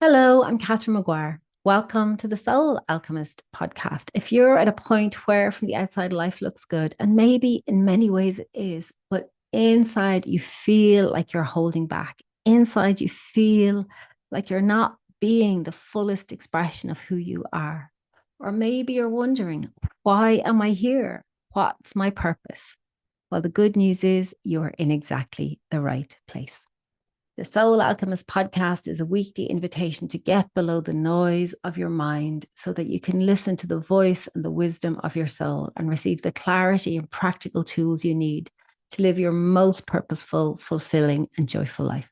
Hello, I'm Catherine Maguire. Welcome to the Soul Alchemist Podcast. If you're at a point where from the outside life looks good, and maybe in many ways it is, but inside you feel like you're holding back, inside you feel like you're not being the fullest expression of who you are. Or maybe you're wondering, why am I here? What's my purpose? Well, the good news is you're in exactly the right place. The Soul Alchemist podcast is a weekly invitation to get below the noise of your mind so that you can listen to the voice and the wisdom of your soul and receive the clarity and practical tools you need to live your most purposeful, fulfilling, and joyful life.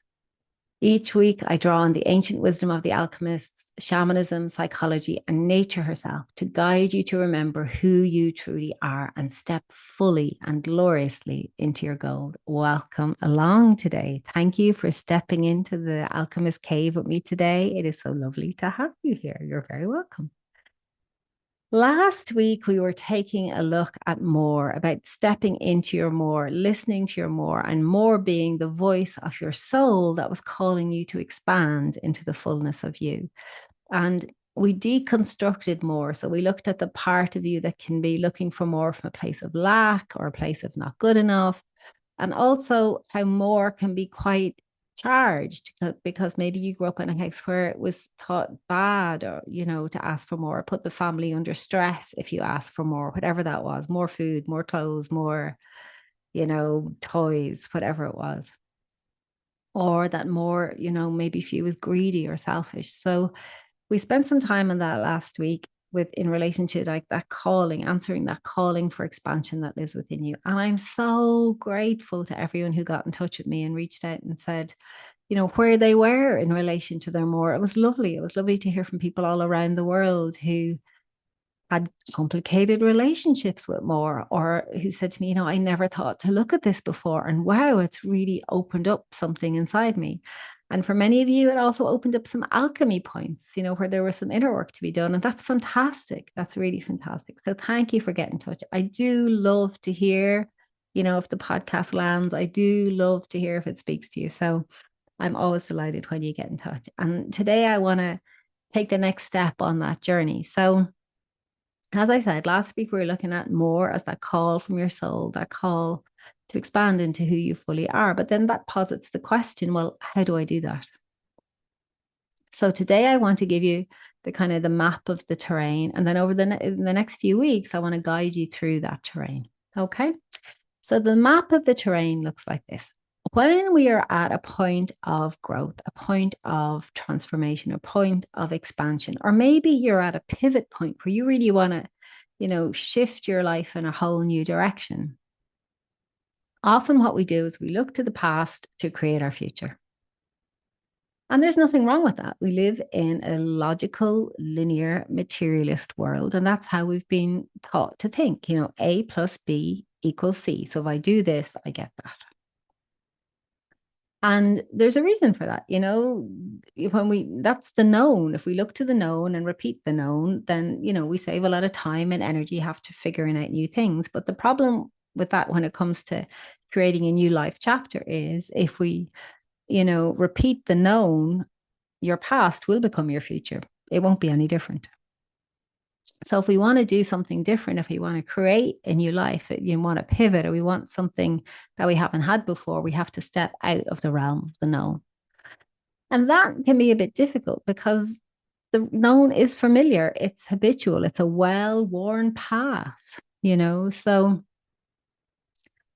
Each week, I draw on the ancient wisdom of the alchemists, shamanism, psychology, and nature herself to guide you to remember who you truly are and step fully and gloriously into your goal. Welcome along today. Thank you for stepping into the alchemist cave with me today. It is so lovely to have you here. You're very welcome. Last week, we were taking a look at more about stepping into your more, listening to your more, and more being the voice of your soul that was calling you to expand into the fullness of you. And we deconstructed more. So we looked at the part of you that can be looking for more from a place of lack or a place of not good enough. And also how more can be quite charged because maybe you grew up in a house where it was thought bad or to ask for more, put the family under stress if you ask for more, whatever that was, more food, more clothes, more toys, whatever it was, or that more maybe if you was greedy or selfish. So we spent some time on that last week with in relation to like that calling, answering that calling for expansion that lives within you. And I'm so grateful to everyone who got in touch with me and reached out and said, where they were in relation to their more. It was lovely. It was lovely to hear from people all around the world who had complicated relationships with more, or who said to me, I never thought to look at this before. And wow, it's really opened up something inside me. And for many of you, it also opened up some alchemy points, where there was some inner work to be done. And that's fantastic. That's really fantastic. So thank you for getting in touch. I do love to hear, if the podcast lands. I do love to hear if it speaks to you. So I'm always delighted when you get in touch. And today I want to take the next step on that journey. So as I said, last week we were looking at more as that call from your soul, that call to expand into who you fully are. But then that posits the question, well, how do I do that? So today I want to give you the kind of the map of the terrain. And then over the next few weeks, I want to guide you through that terrain. Okay. So the map of the terrain looks like this. When we are at a point of growth, a point of transformation, a point of expansion, or maybe you're at a pivot point where you really want to, shift your life in a whole new direction. Often what we do is we look to the past to create our future. And there's nothing wrong with that. We live in a logical, linear, materialist world. And that's how we've been taught to think, A plus B equals C. So if I do this, I get that. And there's a reason for that, that's the known. If we look to the known and repeat the known, then, we save a lot of time and energy, have to figuring out new things. But the problem with that when it comes to creating a new life chapter is if we, repeat the known, your past will become your future. It won't be any different. So if we want to do something different, if we want to create a new life, you want to pivot, or we want something that we haven't had before, we have to step out of the realm of the known. And that can be a bit difficult because the known is familiar, it's habitual, it's a well-worn path, So,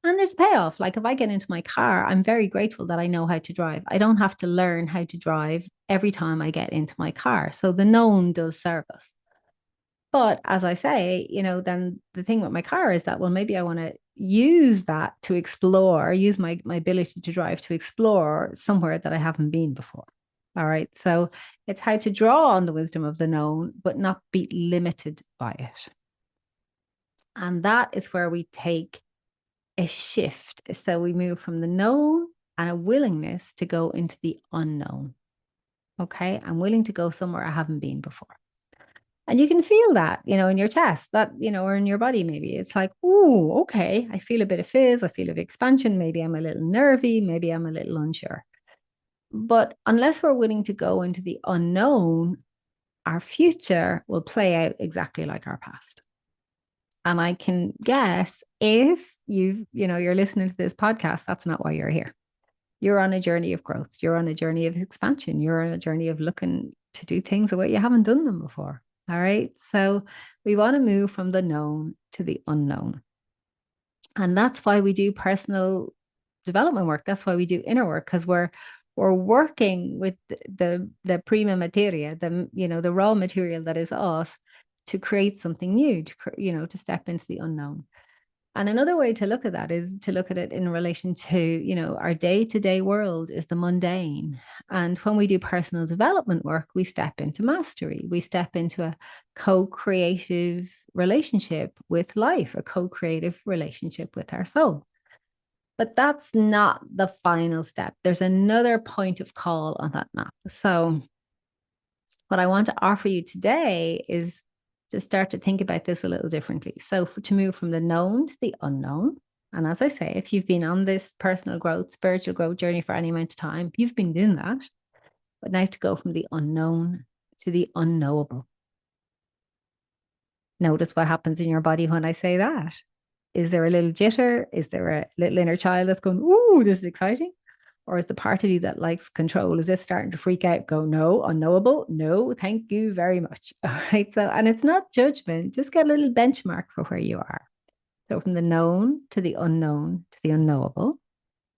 and there's payoff. Like if I get into my car, I'm very grateful that I know how to drive. I don't have to learn how to drive every time I get into my car. So the known does serve us. But as I say, then the thing with my car is that, well, maybe I want to use that to explore, use my ability to drive to explore somewhere that I haven't been before. All right. So it's how to draw on the wisdom of the known, but not be limited by it. And that is where we take a shift. So we move from the known and a willingness to go into the unknown. Okay. I'm willing to go somewhere I haven't been before. And you can feel that, in your chest, that, or in your body, maybe. It's like, oh, okay, I feel a bit of fizz, I feel a bit of expansion. Maybe I'm a little nervy, maybe I'm a little unsure. But unless we're willing to go into the unknown, our future will play out exactly like our past. And I can guess if you're listening to this podcast, that's not why you're here. You're on a journey of growth. You're on a journey of expansion. You're on a journey of looking to do things the way you haven't done them before. All right. So we want to move from the known to the unknown. And that's why we do personal development work. That's why we do inner work, because we're working with the prima materia, the raw material that is us, to create something new, to step into the unknown. And another way to look at that is to look at it in relation to, our day-to-day world is the mundane. And when we do personal development work, we step into mastery. We step into a co-creative relationship with life, a co-creative relationship with our soul. But that's not the final step. There's another point of call on that map. So what I want to offer you today is to start to think about this a little differently. So to move from the known to the unknown. And as I say, if you've been on this personal growth, spiritual growth journey for any amount of time, you've been doing that. But now to go from the unknown to the unknowable. Notice what happens in your body when I say that. Is there a little jitter? Is there a little inner child that's going, ooh, this is exciting? Or is the part of you that likes control, is it starting to freak out, go, no, unknowable? No, thank you very much. All right. So, and it's not judgment, just get a little benchmark for where you are. So from the known to the unknowable,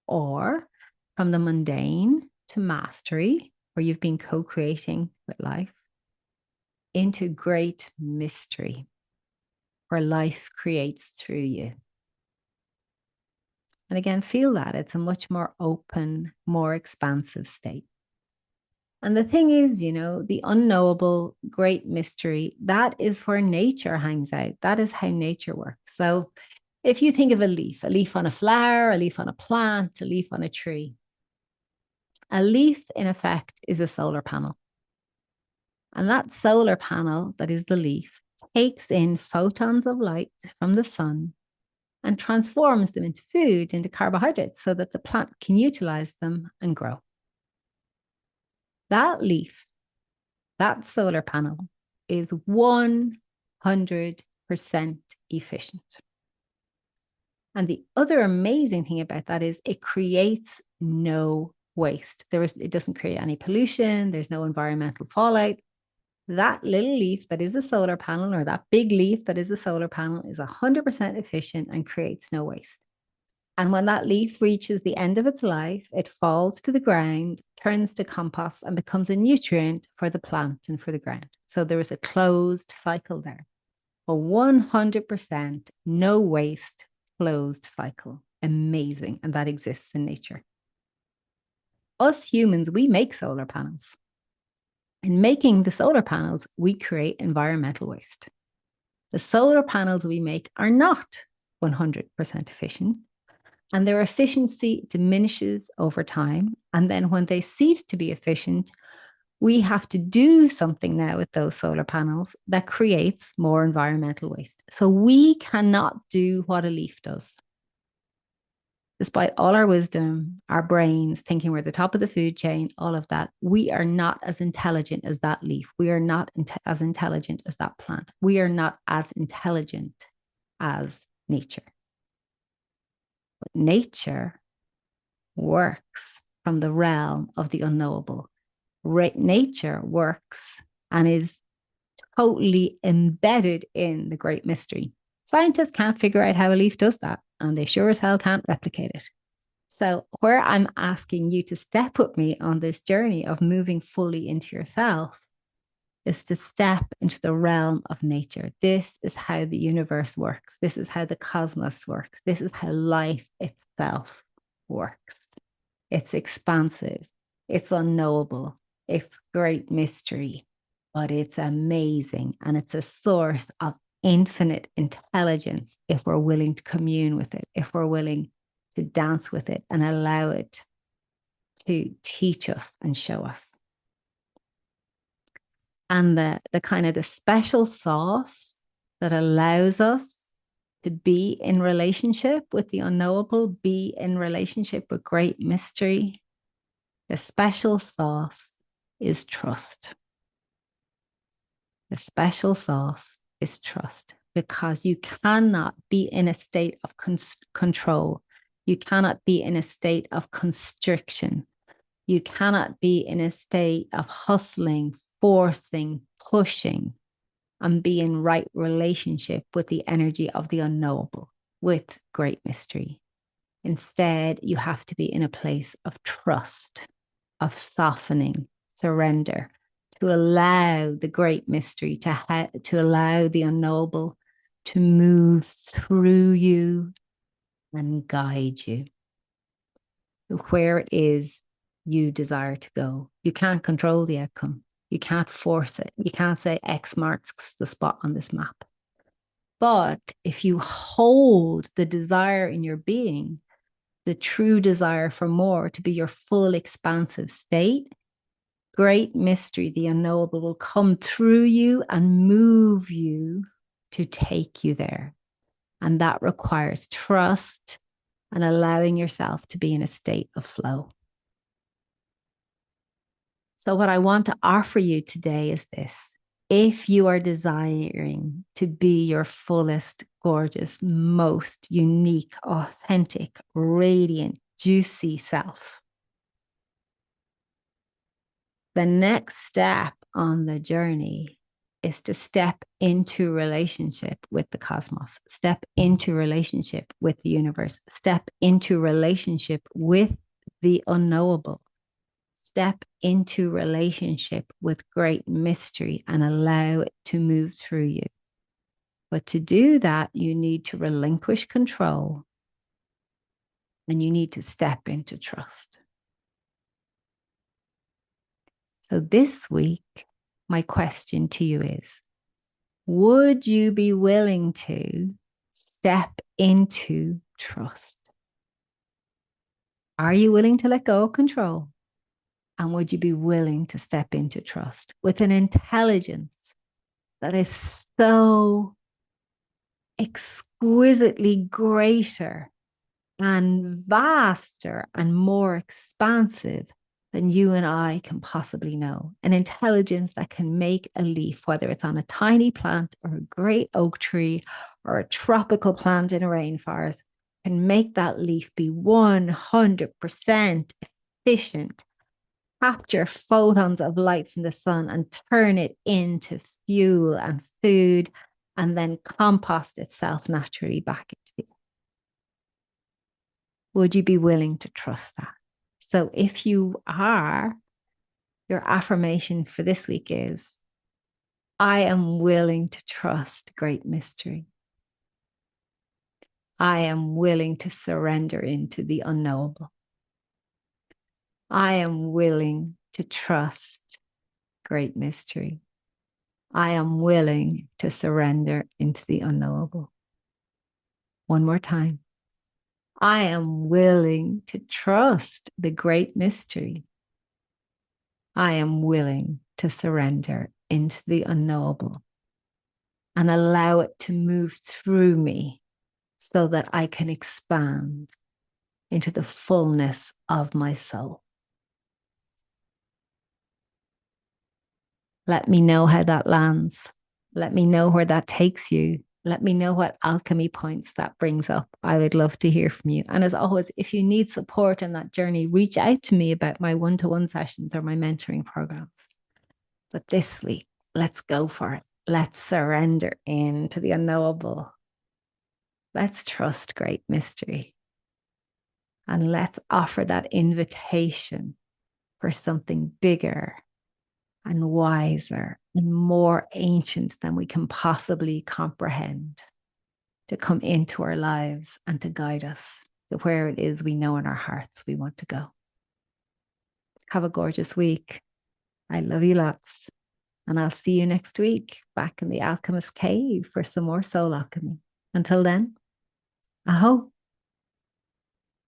or from the mundane to mastery, where you've been co-creating with life, into great mystery, where life creates through you. And again, feel that it's a much more open, more expansive state. And the thing is, the unknowable, great mystery, that is where nature hangs out. That is how nature works. So if you think of a leaf on a flower, a leaf on a plant, a leaf on a tree, a leaf, in effect, is a solar panel. And that solar panel, that is the leaf, takes in photons of light from the sun and transforms them into food, into carbohydrates, so that the plant can utilize them and grow. That leaf, that solar panel, is 100% efficient. And the other amazing thing about that is it creates no waste. It doesn't create any pollution. There's no environmental fallout. That little leaf that is a solar panel, or that big leaf that is a solar panel, is 100% efficient and creates no waste. And when that leaf reaches the end of its life, it falls to the ground, turns to compost, and becomes a nutrient for the plant and for the ground. So there is a closed cycle there. A 100% no waste closed cycle. Amazing. And that exists in nature. Us humans, we make solar panels. In making the solar panels, we create environmental waste. The solar panels we make are not 100% efficient, and their efficiency diminishes over time. And then when they cease to be efficient, we have to do something now with those solar panels that creates more environmental waste. So we cannot do what a leaf does. Despite all our wisdom, our brains thinking we're at the top of the food chain, all of that, we are not as intelligent as that leaf. We are not as intelligent as that plant. We are not as intelligent as nature. But nature works from the realm of the unknowable. Nature works and is totally embedded in the great mystery. Scientists can't figure out how a leaf does that, and they sure as hell can't replicate it. So where I'm asking you to step with me on this journey of moving fully into yourself is to step into the realm of nature. This is how the universe works. This is how the cosmos works. This is how life itself works. It's expansive. It's unknowable. It's great mystery, but it's amazing. And it's a source of infinite intelligence if we're willing to commune with it, if we're willing to dance with it and allow it to teach us and show us. And the kind of the special sauce that allows us to be in relationship with the unknowable, be in relationship with great mystery, The special sauce is trust. The special sauce is trust, because you cannot be in a state of control. You cannot be in a state of constriction. You cannot be in a state of hustling, forcing, pushing, and be in right relationship with the energy of the unknowable, with great mystery. Instead, you have to be in a place of trust, of softening, surrender, to allow the great mystery, to allow the unknowable to move through you and guide you to where it is you desire to go. You can't control the outcome. You can't force it. You can't say X marks the spot on this map. But if you hold the desire in your being, the true desire for more, to be your full expansive state, great mystery, the unknowable, will come through you and move you to take you there. And that requires trust and allowing yourself to be in a state of flow. So what I want to offer you today is this. If you are desiring to be your fullest, gorgeous, most unique, authentic, radiant, juicy self, the next step on the journey is to step into relationship with the cosmos, step into relationship with the universe, step into relationship with the unknowable, step into relationship with great mystery and allow it to move through you. But to do that, you need to relinquish control and you need to step into trust. So this week, my question to you is, would you be willing to step into trust? Are you willing to let go of control? And would you be willing to step into trust with an intelligence that is so exquisitely greater and vaster and more expansive than you and I can possibly know? An intelligence that can make a leaf, whether it's on a tiny plant or a great oak tree or a tropical plant in a rainforest, can make that leaf be 100% efficient, capture photons of light from the sun and turn it into fuel and food, and then compost itself naturally back into the earth. Would you be willing to trust that? So if you are, your affirmation for this week is, I am willing to trust great mystery. I am willing to surrender into the unknowable. I am willing to trust great mystery. I am willing to surrender into the unknowable. One more time. I am willing to trust the great mystery. I am willing to surrender into the unknowable and allow it to move through me so that I can expand into the fullness of my soul. Let me know how that lands. Let me know where that takes you. Let me know what alchemy points that brings up. I would love to hear from you. And as always, if you need support in that journey, reach out to me about my one-to-one sessions or my mentoring programs. But this week, let's go for it. Let's surrender into the unknowable. Let's trust great mystery. And let's offer that invitation for something bigger and wiser and more ancient than we can possibly comprehend to come into our lives and to guide us to where it is we know in our hearts we want to go. Have a gorgeous week. I love you lots. And I'll see you next week back in the Alchemist Cave for some more soul alchemy. Until then, aho.